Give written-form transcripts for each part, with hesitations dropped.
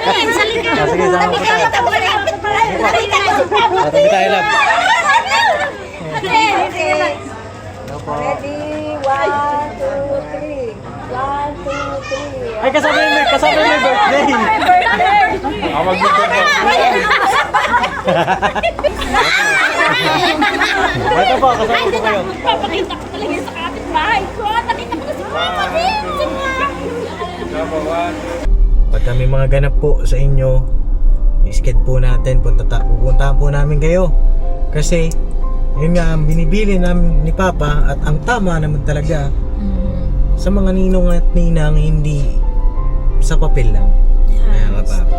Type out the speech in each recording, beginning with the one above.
Sige, sama po tayo. Tabi tayo lang. Ready? 1, 2, 3. 1, 2, 3. Ay, kasama yung birthday. Mag-birthday po. Ito po, kasama po kayo. Papakita ko talaga sa kapitbahay ko. Nakita ko na si Mama din. Pag kami mga ganap po sa inyo, isked po natin, pupuntahan po namin kayo. Kasi, yun nga ang binibili namin ni Papa at ang tama naman talaga sa mga ninong at ninang, hindi sa papel lang. Kaya ka, Papi.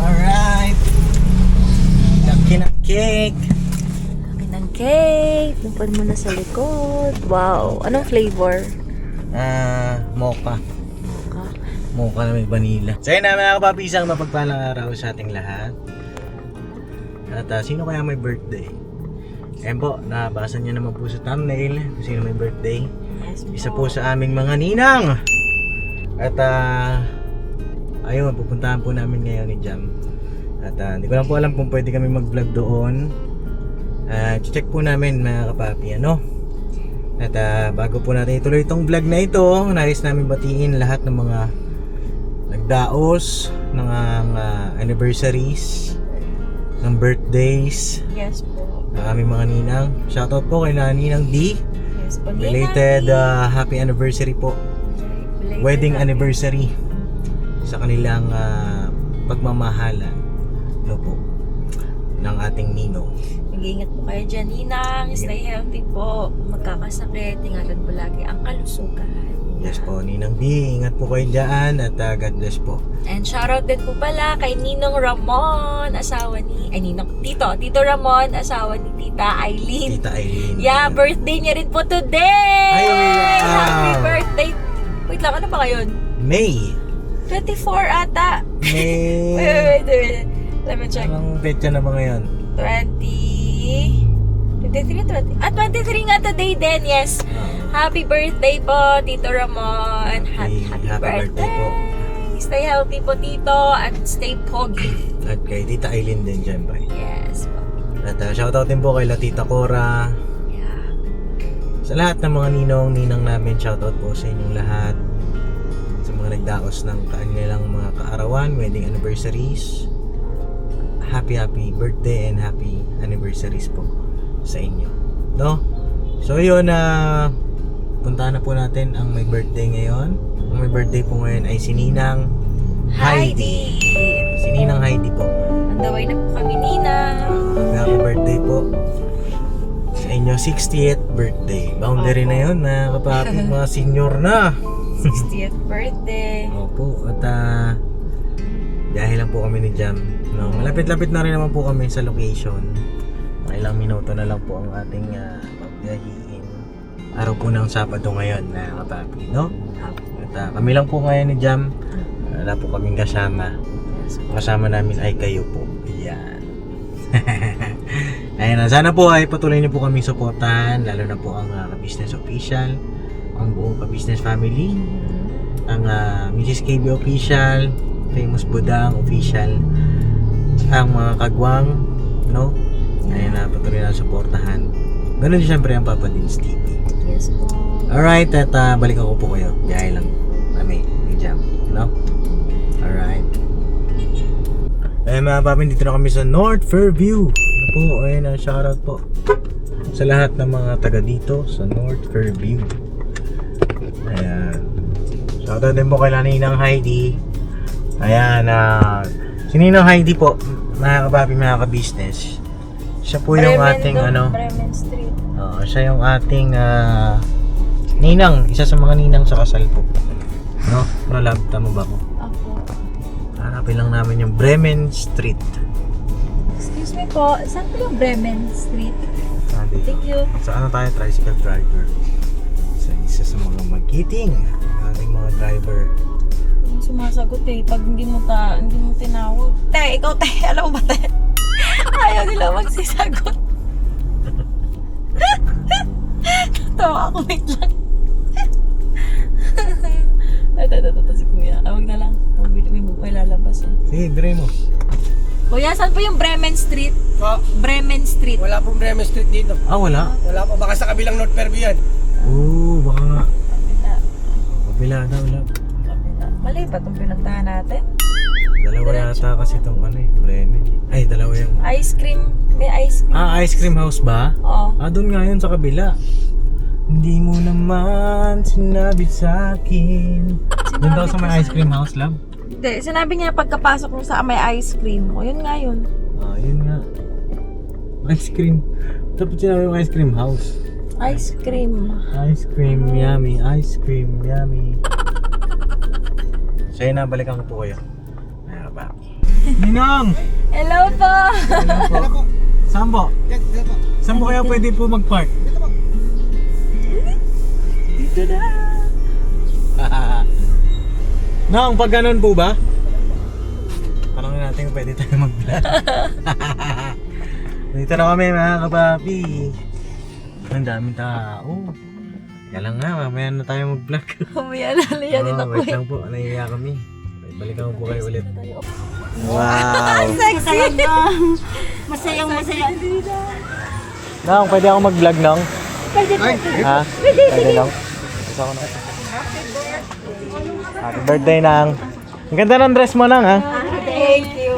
Alright. Laki ng cake. Laki ng cake. Lumpan mo na sa likod. Wow. Anong flavor? Mocha. Mocha na may vanilla. So yun na mga kapapi, isang mapagpalang araw sa ating lahat. At sino kaya may birthday? Ayan po, nabasa niyo naman po sa thumbnail kung sino may birthday. Yes, Isa po sa aming mga ninang. At ayun, pupuntahan po namin ngayon ni Jam. At hindi ko lang po alam kung pwede kami mag-vlog doon. Check po namin mga kapapi, ano? At bago po natin ituloy itong vlog na ito, nais namin batiin lahat ng mga nagdaos ng anniversaries, ng birthdays, Yes po. ng aming mga ninang. Shoutout po kay Ninang D. Yes po. Belated happy anniversary po. Wedding anniversary sa kanilang pagmamahalan, no po, ng ating ninong. Mag-iingat po kayo dyan, Ninang. Stay healthy po. Magkakasakit. Ingatan po lagi ang kalusugan. Yes po, Ninang B, ingat po kayo dyan at God bless po. And shoutout din po pala kay Ninong Ramon, asawa ni, Tito Ramon, asawa ni Tita Eileen. Tita Eileen. Yeah, birthday niya rin po today! Ay, wow! Happy birthday! Wait lang, ano ba ngayon? May. 24 ata. May. Wait. Let me check. Anong petsa na ba ngayon? 23 nga today din, yes. Happy birthday po, Tito Ramon. Happy birthday po. Stay healthy po, Tito, at stay pogi. At kay Tita Eileen din, syempre. Yes po. At shoutout din po kay Tita Cora. Yeah. Sa lahat ng mga ninang namin, shoutout po sa inyong lahat. Sa mga nagdaos ng kanilang mga kaarawan, wedding anniversaries. Happy birthday and happy anniversaries po sa inyo, no? So yun, puntahan na po natin ang may birthday ngayon. Ang may birthday po ngayon ay si Ninang Heidi. Si Ninang Heidi po. Andaway na po kami, Ninang. Happy birthday po sa inyo 60th birthday. Boundary na yun na kapag mga senior na. 60th birthday. Opo, at dahil lang po kami ni Jam. No, malapit-lapit na rin naman po kami sa location. Mga ilang minuto na lang po ang ating pagbiyahiin. Araw po ng Sabado ngayon na kapapi, no? At kami lang po ngayon ni Jam. Wala po kaming kasama. Kasama namin ay kayo po. Yan. Ayun na, sana po ay patuloy niyo po kaming suportahan, lalo na po ang Ka-Business Official, ang buong Ka-Business family, ang Mrs. KB Official, Famous Budang Official, ang mga kagwang, no? Ayun na, patuloy na suportahan. Ganun din syempre ang Papa Dins TV. Yes po. Alright, at balik ako po kayo. Biyahe lang kami ni Jam, no? Alright. Ayun mga papi, dito na kami sa North Fairview. Ano po, ayun, shoutout po sa lahat ng mga taga dito sa North Fairview. Ayan. Shoutout din po kay Ninang Heidi. Ayan, si Ninang Heidi po, mga kapapi, mga ka-business. Siya po yung ating Bremen Street. siya yung ating ninang, isa sa mga ninang sa kasal po. No? Love, tama ba ko? Ako. Hanapin lang namin yung Bremen Street. Excuse me po, saan po yung Bremen Street? Thank you. Sa ano tayo, tricycle driver. Sa isa sa mga magiting ating mga driver. Sumasagot eh. Pag hindi mo tinawag. Te, ikaw te. Alam mo ba te? Ayaw nila magsisagot. Tawa ako, wait lang. Ito, si kuya. Awag na lang. May lalabas eh. Sige, dire mo. Kuya, saan po yung Bremen Street? Po, Bremen Street. wala pong Bremen Street dito. Ah, wala? Wala po, baka sa kabilang North Fairview yan. Oo, baka nga. Kapila. Kabila daw lang. Kapila. Mali ba itong pinuntahan natin? Dalawa yata kasi itong ano eh, Bremen. Ay, dalawa yung... Ice cream. May ice cream. Ah, ice cream house ba? Oo. Ah, doon nga yun sa kabila. Hindi mo naman sinabi sa akin. Doon daw sa may ice cream house, love? Hindi, sinabi niya pagkapasok mo sa may ice cream. O, yun nga yun. Ah, yun nga. Ice cream. Dapat sinabi yung ice cream house. Ice cream. Ice cream yummy, ice cream yummy. So yun na, balikan ko po kayo. Ayan ba? Ninang! Hello po! Hello po. Saan po? Saan po kaya pwede po mag-park? Dito na. Nang, pag ganun po ba? Tanongin natin kung pwede tayo mag-vlog. Dito na kami mga kapapi. Ang daming tao. Kaya lang nga, mamaya na tayo mag-vlog. Kumaya lalayanin ako wait eh. lang po, nahihiya kami. Balikan ko po kayo ulit. Wow! Sexy! Masayang masaya. Nang, pwede ako mag-vlog nang? Pwede po. Ha? Pwede lang? Gusto ko na. Happy birthday nang. Ang ganda ng dress mo nang ha? Thank you.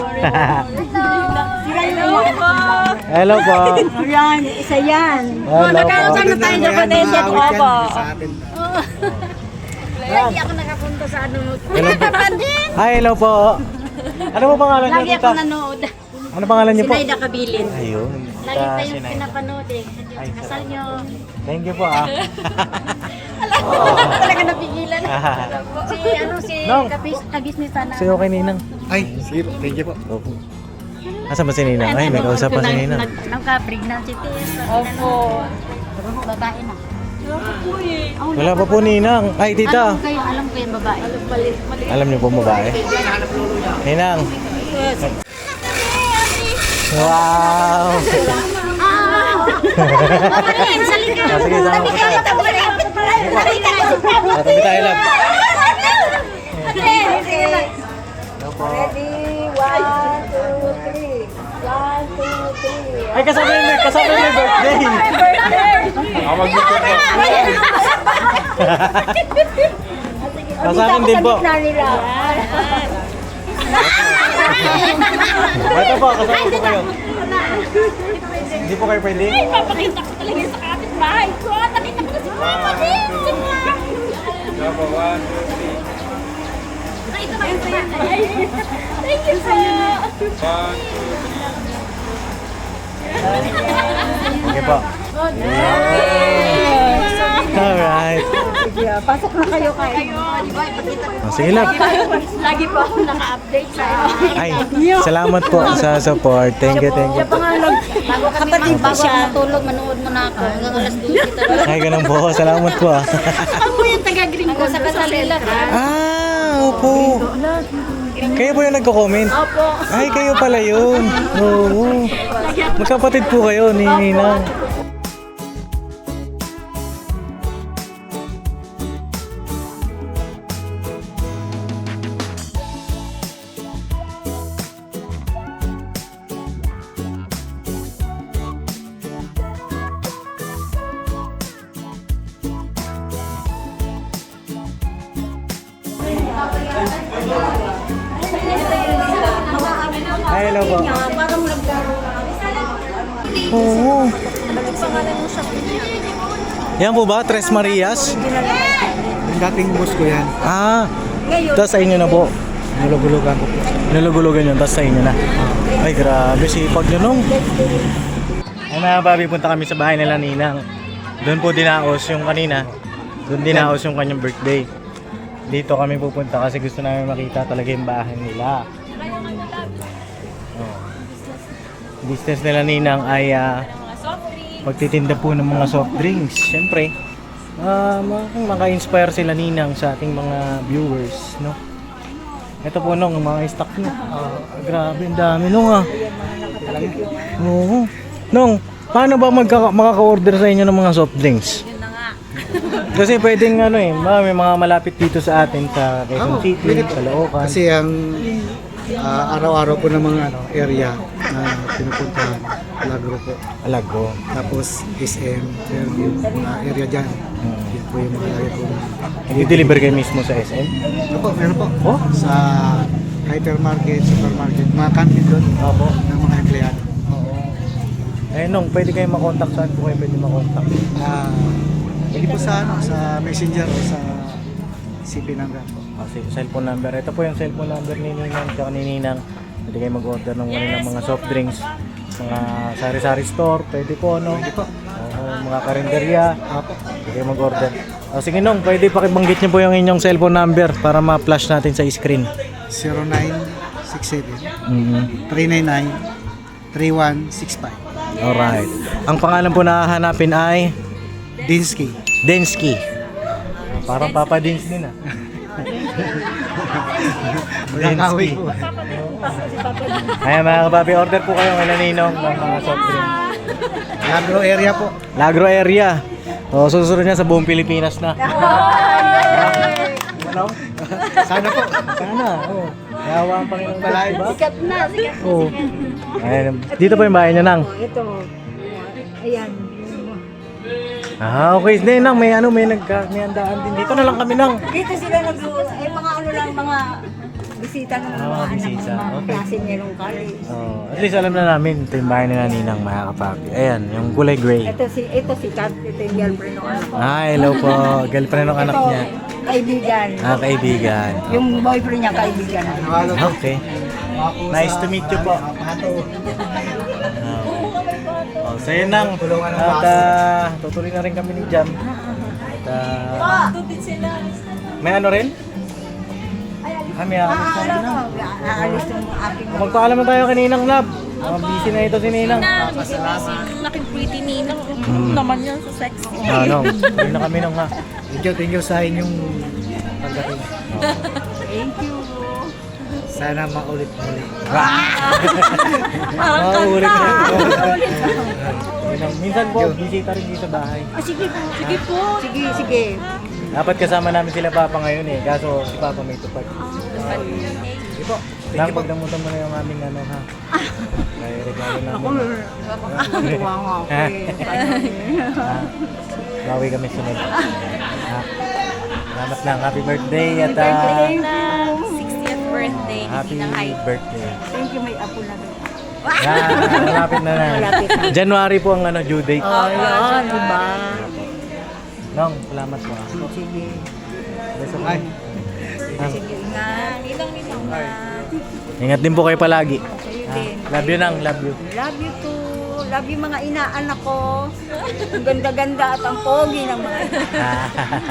Hello po! Hello po. Yan, isa yan. Hello po. Ano tayo na Vanessa po ako? Lagi ako nakapunta sa ano. Hello po. Hi, hello po. Ano po pangalan niyo, Lagi ako tita? nanood. Ano pangalan niyo po? Sinayda Kabilin. Ayun. Lagi Tita tayong Sinay. pinapanood eh. Kasal nyo. Thank you po ah. Talaga napigilan. Si Nong. kabisnes sana. Sa'yo kay Ninang. Ay, sige po, thank you po. Opo. Asan ba si Ninang? Ay, may kausap pa si Ninang. Nagka-pregnancy test. Opo. Babae na. Wala pa po Ninang. Ay, tita. Alam ko yung babae. Alam niyo po babae? Ninang. Wow! Salika! Ah, sige, sama po tayo. Tabi tayo lang. Ready? 1, 2, 3. 1, 2, 3. Ay, kasama yung birthday. Ako mag-birthday po. Kasama din po. Ito po, kasama po kayo. Hindi po kayo pwede? Papakita ko talaga sa kapitbahay ko. Nakita ko na si Mama din. Nakita ko yung Thank you po. Sige po. Alright. Pasok na kayo kayo. Sige lang. Lagi po ako naka-update sa Ay, salamat po sa support. Thank you, thank you. kapatid ko siya. Matulog, manood mo na ako. Hanggang alas 12 talaga. Ay, ganun po. Salamat po ah. Ako yung taga-green ko sa Kasalila. Opo. Kayo po yung nagko-comment? Opo. Ay, kayo pala yun. Oo. Magkapatid po kayo ni Ninang. Ay, hello po. Oo. Yan po ba? Tres Marias? Yung dating boss ko yan. Ah, tapos sa inyo na po. Nulugulugan ko po. Nilugulugan yun, tapos sa inyo na. Ay, grabe, sipag nyo nung. Ay mga babi, punta kami sa bahay nila Ninang. Doon po dinaos yung kanina. Doon dinaos yung kanyang birthday. Dito kami pupunta kasi gusto namin makita talaga yung bahay nila. Oh. Business nila Ninang ay pagtitinda po ng mga soft drinks. Siyempre, maka-inspire sila Ninang sa ating mga viewers, no? Ito po nung mga stock nyo. Grabe, ang dami nung Oo. Nung, paano ba makaka-order sa inyo ng mga soft drinks? Yun na nga. Kasi pwedeng may mga malapit dito sa atin sa Quezon City, Caloocan. Kasi ang araw-araw po ng mga area na pinupuntahan, Alagro po. Alagro. Tapos SM, Fairview, mga area dyan. Yan po yung mga lagi po. I-deliver kayo mismo sa SM? Ano po, meron po. Oh? Sa hypermarket, supermarket, mga canteen doon Opo. ng mga empleyado. Eh nung, pwede kayo makontak, saan po kayo pwede makontak? Pwede po sa messenger o sa CP number po. Cellphone number. Ito po yung cellphone number ni Ninang at ni Ninang. Pwede kayo mag-order ng mga soft drinks. Mga sari-sari store, pwede po Pwede po. mga karinderya. Pwede kayo mag-order. Sige nung, pwede pakibanggit niyo po yung inyong cellphone number para ma-flash natin sa screen. 0967 Mm-hmm. 399 3165. Alright. Ang pangalan po na hahanapin ay Dinsky. Densky. Parang Papa Dins din Magkakawi po. Ayan mga kapapi, order po kayo kay Ninong ng mga soft drink. Agro area po. Lagro area. O, susunod niya sa buong Pilipinas na. Ano? Sana po. Sana. Oh. Yawa ang Panginoon. Diba? Sikat na. Oo. Ayan. Dito po yung bahay niya nang. Ito. Ayan. Okay. Hindi nang, may handaan din. Dito na lang kami nang. Dito sila mga bisita ng mga anak bisita. ng mga Okay. klase nilong college. At least alam na namin ito yung bahay nila Ninang mga kapapi. Ayan, yung kulay gray. Ito si Kat, ito yung girlfriend ng anak ko. Hello po. Girlfriend ng anak Ito, niya. kaibigan. Kaibigan. Yung boyfriend niya kaibigan. Okay. Nice to meet you po. So yun nang. At tutuloy na rin kami ni Jam. At may ano rin? May Aalis yung aking magpaalam na tayo kay Ninang Lab. Busy na ito si Ninang. Yung aking pretty ninang. Naman yan sa sexy. Tuloy na kami nung Thank you sa inyong pagdating. thank you. Sana maulit-ulit. Maulit na. Minsan po, bisita rin dito sa bahay. Sige po. Sige po. Sige. Dapat kasama namin sila Papa ngayon kaso si Papa may tupad. Sige po. Nang pagdamutan mo na yung aming ha. Kaya regalo namin. Tuwa nga ako Bawi kami sunod. Salamat lang. Happy birthday at Birthday na 60th birthday. happy Ninang Heidi. birthday. Thank you, may apo na rin. Malapit na na. Malapit na. January po ang due date. Ayan, diba? Nong, salamat po. Sige. Beso po. Ay. Sige, ingat. Ninang na. Ingat din po kayo palagi. Sa'yo din. Love you nang, love you. Love you too. Love you mga inaanak ko. Ang ganda-ganda at ang pogi ng mga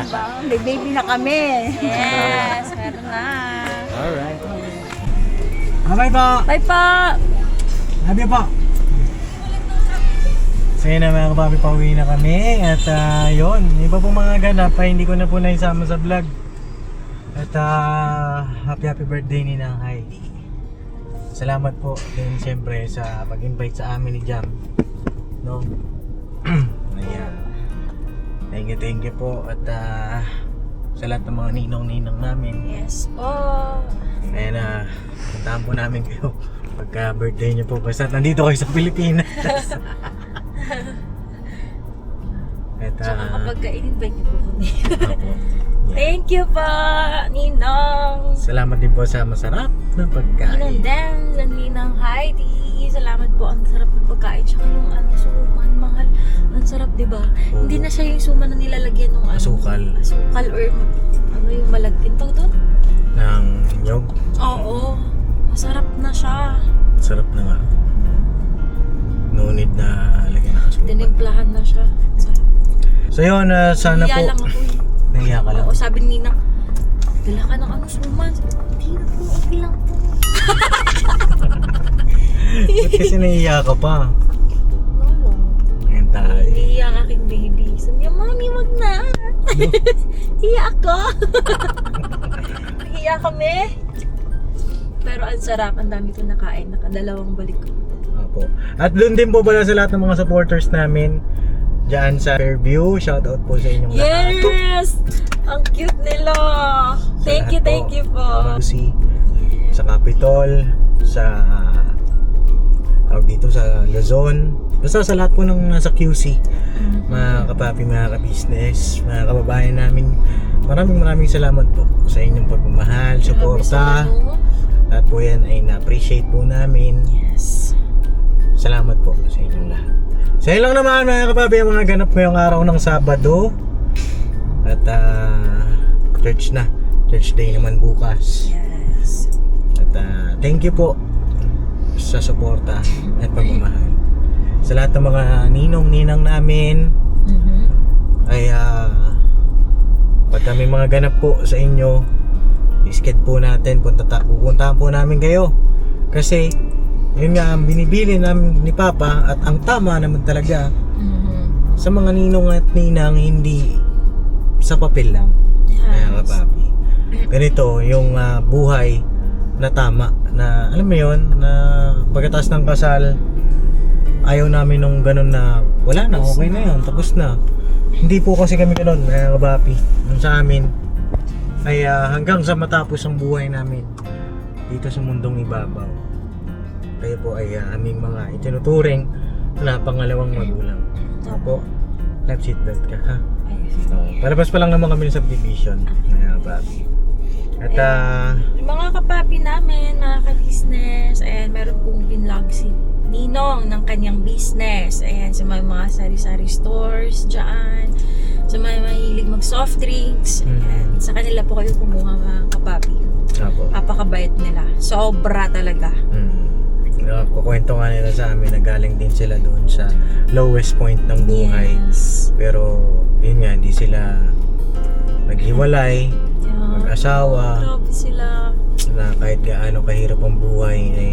diba? May baby na kami. Yes, meron na. Alright. Bye po. Bye pa! Love you po. So yun na mga kapapi, pauwi na kami. At yun, iba pong mga ganap ay hindi ko na po naisama sa vlog. At happy birthday ni Nang Heidi. Salamat po din siyempre sa pag-invite sa amin ni Jam. No? Ayan. Thank you po. At sa lahat ng mga ninong-ninang namin. Yes po. Ayan puntahan po namin kayo pagka birthday niyo po. Basta nandito kayo sa Pilipinas. At Tsaka kapag ka-invite niyo po kami. Opo. Yeah. Thank you po, Ninong. Salamat din po sa masarap na Ninang pagkain. Dan, Ninang Heidi. Salamat po, ang sarap ng pagkain. Tsaka yung suman, mahal. Ang sarap, di ba? Oo. Hindi na siya yung suman na nilalagyan ng Asukal. asukal or ano yung malagkin. Tawag doon? Ng nyog. Oo. Masarap na siya. Sarap na nga. No need na lagyan ng asukal. Tinimplahan na siya. Sarap. So yun, sana Nahiya po. lang ako eh. Nahiya ka lang. Oo, sabi ni Ninang, dala ka ng suman. Sabi ko, hindi na po, okay lang po. Ba't kasi nahiya ka pa? Lolo. Ngayon tayo. Nahiya ka aking baby. Sabi niya, Mami, wag na. Hiya ako. Hiya kami. Pero ang sarap, ang dami ko nakain, nakadalawang balik ko. Opo. At doon din po pala sa lahat ng mga supporters namin dyan sa Fairview. Shoutout po sa inyong lahat. Yes! Ang cute nila! Thank you po. QC, sa Capitol, sa tawag dito sa Luzon. Basta sa lahat po ng nasa QC. Mga kapapi, mga ka-business, mga kababayan namin. Maraming salamat po sa inyong pagmamahal, suporta. At po yan ay na-appreciate po namin. Yes. Salamat po sa inyong lahat. Sa lang naman mga kapapi, ang mga ganap ngayong araw ng Sabado. At church na. Church day naman bukas. Yes. At thank you po sa suporta at pagmamahal. Sa lahat ng mga ninong-ninang namin ay pag kami mga ganap po sa inyo, isked po natin, pupuntahan po namin kayo. Kasi yun nga ang binibili namin ni Papa at ang tama naman talaga sa mga ninong at ninang, hindi sa papel lang. Mga kapapi. Ganito yung buhay na tama, na alam mo yun, na pagkatapos ng kasal ayaw namin nung ganun na wala na, okay na yun, tapos na. Hindi po kasi kami ganun, mga kapapi. Yung sa amin ay hanggang sa matapos ang buhay namin dito sa mundong ibabaw. Kayo po ay aming mga itinuturing na pangalawang magulang. Opo, life seatbelt ka ha. Palabas pa lang naman kami ng subdivision, mga kapapi. At yung mga kapapi namin, mga ka-business, ayan, meron pong binlog si Ninong ng kanyang business. Ayan, sa mga sari-sari stores dyan, sa mga mahilig mag soft drinks. Ayan, sa kanila po kayo kumuha, mga kapapi. Opo. Apakabayat nila. Sobra talaga. Kukwento nga nila sa amin na galing din sila doon sa lowest point ng buhay. Yes. Pero yun nga, hindi sila naghiwalay, mag-asawa, Grabe sila. na kahit gaano kahirap ang buhay ay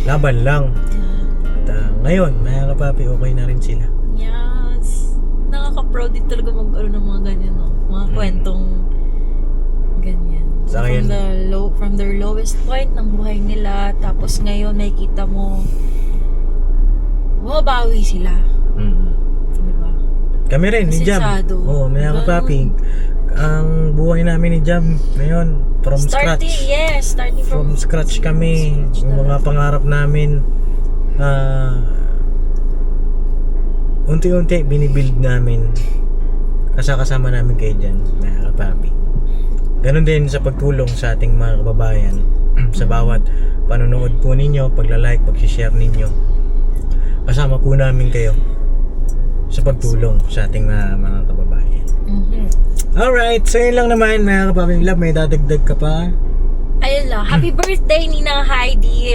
laban lang. At ngayon, mga kapapi, okay na rin sila. Yes. Nakaka-proud din talaga mag-ano ng mga ganyan, no? Mga kwentong ganyan. Sa akin- From their lowest point ng buhay nila, tapos ngayon may kita mo bumabawi sila. Diba? Kami rin, ni Jam. Asensado. Oo, mga kapapi, ang buhay namin ni Jam ngayon, from scratch. Starting From scratch kami. Yung mga pangarap namin, unti-unti binibuild namin. Kasama namin kayo dyan, mga kapapi. Ganon din sa pagtulong sa ating mga kababayan. Sa bawat panonood po ninyo, pagla-like, pag-share ninyo, kasama po namin kayo sa pagtulong sa ating mga kababayan. Alright, so yun lang naman mga kapapi love, may dadagdag ka pa? Ayun lang. Happy birthday, Ninang Heidi.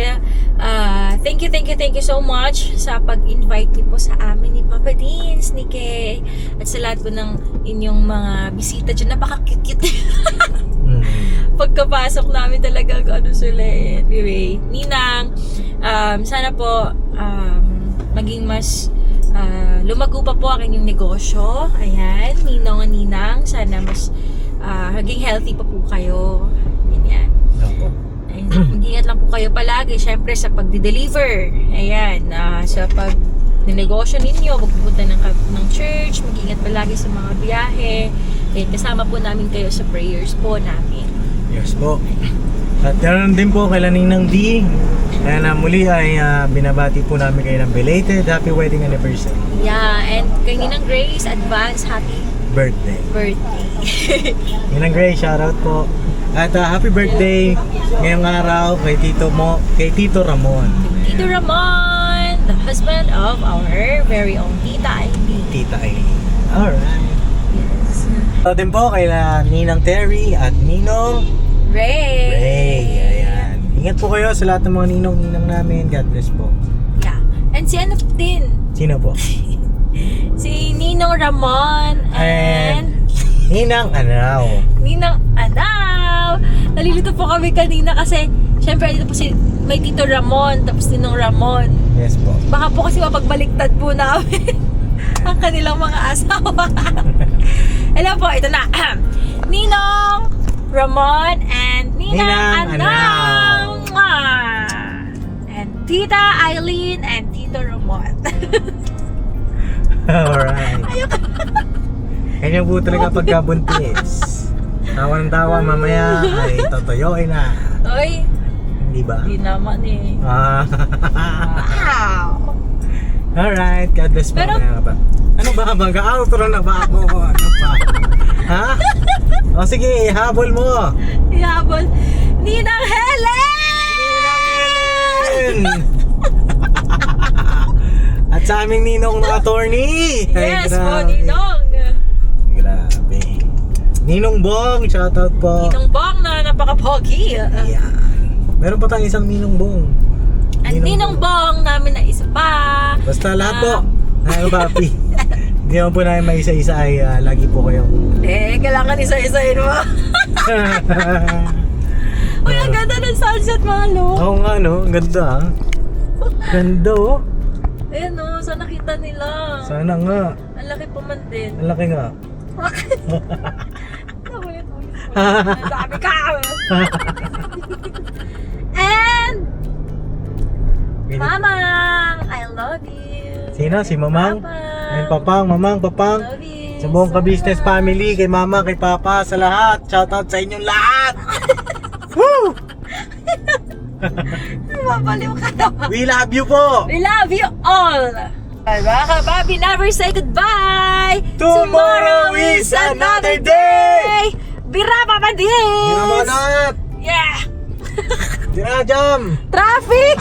Thank you so much sa pag-invite niyo po sa amin ni Papa Dins, ni Kay, at sa lahat po ng inyong mga bisita dyan. Napaka-cute. Pagkapasok namin talaga, ano sila eh. Anyway, Ninang, sana po maging mas lumago pa po ang inyong negosyo. Ayan, Ninang, sana mas maging healthy pa po kayo. Ganyan. Opo. Mag-ingat lang po kayo palagi, syempre sa pagde-deliver. Ayan, sa pag-negosyo ninyo, pagpupunta ng church, mag-ingat palagi sa mga biyahe. Ayan, kasama po namin kayo sa prayers po namin. Yes po. At ganoon din po kay Ninang D. Kaya na muli ay binabati po namin kayo ng belated happy wedding anniversary. Yeah, and kay Ninang Grace, advance happy Birthday. birthday. Ninang Grace, shoutout po. At happy birthday ngayong araw kay Tito Ramon. Tito Ramon, the husband of our very own Tita Aileen. Tita Aileen. Alright. Yes. So din po kay Ninang Terry at Ninong Ray. Ayan. Ingat po kayo sa lahat ng mga ninong-ninang namin. God bless po. Yeah. And si ano din? Sino po? Si Ninong Ramon and Ninang Anaw. Ninang Anaw. Nalilito po kami kanina kasi syempre dito po may Tito Ramon tapos Ninong Ramon. Yes po. Baka po kasi mapagbaliktad po namin ang kanilang mga asawa. Hello po, ito na. Ninong Ramon and Ninang Ninang Anaw. Tita Eileen and Tito Ramon. Alright. Ganyan po talaga pagkabuntis. Tawa ng tawa, mamaya ay totoyoin na. Oy, Hindi ba? hindi naman eh. Ah. Wow! Alright, God bless po. Pero- Kaya ba? Ano ba? Mag-outro na ba ako? Ano pa? Ha? O sige, habol mo. Ihabol. Ninang Helen! At sa aming ninong na attorney. Ay, Yes po, grabe. Ninong. Grabe. Ninong Bong, shoutout po. Ninong Bong na napaka-pogi. Yan. Meron pa tayong isang Ninong Bong. At Ninong Bong namin na isa pa. Basta lahat po. Ay, papi. Hindi naman po namin may isa-isa ay lagi po kayong... Kailangan isa-isahin mo. Uy, ang ganda ng sunset, mga lo. Oo nga no, ang ganda ah. Ganda oh. Ayan o, sana nakita nila. Sana nga. Ang laki pa man din. Ang laki nga. Sabi ka! And, Mamang, I love you. Sino? Si Mamang? Papa. Ayun, Papang, Mamang, Papang. Love you Sa buong so ka-business much. family, kay Mama, kay Papa, sa lahat. Shoutout sa inyong lahat! Woo! Mabaliw ka naman. We love you po! We love you all! Mga kababi, never say goodbye! Tomorrow is another day! Bira pa pa din! Tira mo na! Yeah! Tira, jam! Traffic!